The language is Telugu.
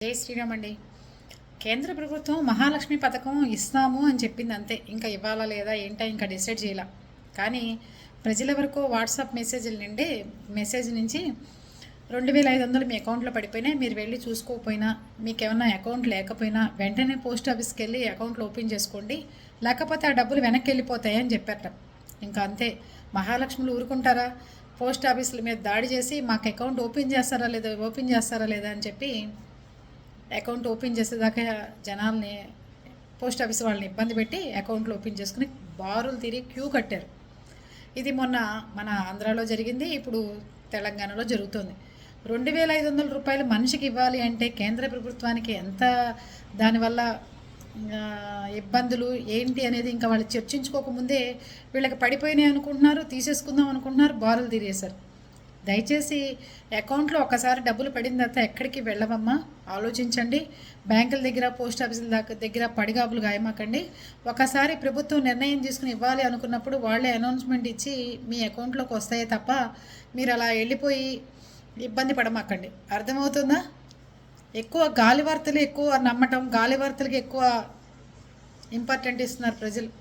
జై శ్రీరామ్ అండి. కేంద్ర ప్రభుత్వం మహాలక్ష్మి పథకం ఇస్తాము అని చెప్పింది అంతే. ఇంకా ఇవ్వాలా లేదా ఏంటో ఇంకా డిసైడ్ చేయాల. కానీ ప్రజల వరకు వాట్సాప్ మెసేజ్ నుంచి 2500 మీ అకౌంట్లో పడిపోయినా మీరు వెళ్ళి చూసుకోకపోయినా, మీకు ఏమన్నా అకౌంట్ లేకపోయినా వెంటనే పోస్ట్ ఆఫీస్కి వెళ్ళి అకౌంట్లు ఓపెన్ చేసుకోండి, లేకపోతే ఆ డబ్బులు వెనక్కి వెళ్ళిపోతాయని చెప్పారట. ఇంకా అంతే. మహాలక్ష్ములు ఊరుకుంటారా? పోస్ట్ ఆఫీసుల మీద దాడి చేసి మాకు అకౌంట్ ఓపెన్ చేస్తారా లేదా అని చెప్పి అకౌంట్ ఓపెన్ చేసేదాకా జనాల్ని, పోస్ట్ ఆఫీస్ వాళ్ళని ఇబ్బంది పెట్టి అకౌంట్లు ఓపెన్ చేసుకుని బారులు తీరి క్యూ కట్టారు. ఇది మొన్న మన ఆంధ్రాలో జరిగింది, ఇప్పుడు తెలంగాణలో జరుగుతుంది. 2500 రూపాయలు మనిషికి ఇవ్వాలి అంటే కేంద్ర ప్రభుత్వానికి ఎంత దానివల్ల ఇబ్బందులు ఏంటి అనేది ఇంకా వాళ్ళు చర్చించుకోకముందే వీళ్ళకి పడిపోయినాయి అనుకుంటున్నారు, తీసేసుకుందాం అనుకుంటున్నారు, బారులు తీరేశారు. దయచేసి అకౌంట్లో ఒకసారి డబ్బులు పడిన తర్వాత ఎక్కడికి వెళ్ళవమ్మా, ఆలోచించండి. బ్యాంకుల దగ్గర, పోస్ట్ ఆఫీసుల దగ్గర పడిగాపులు గాయమాకండి. ఒకసారి ప్రభుత్వం నిర్ణయం తీసుకుని ఇవ్వాలి అనుకున్నప్పుడు వాళ్ళే అనౌన్స్మెంట్ ఇచ్చి మీ అకౌంట్లోకి వస్తాయే తప్ప మీరు అలా వెళ్ళిపోయి ఇబ్బంది పడమాకండి. అర్థమవుతుందా? ఎక్కువ గాలి వార్తలు ఎక్కువ నమ్మటం, గాలి వార్తలకి ఎక్కువ ఇంపార్టెంట్ ఇస్తున్నారు ప్రజలు.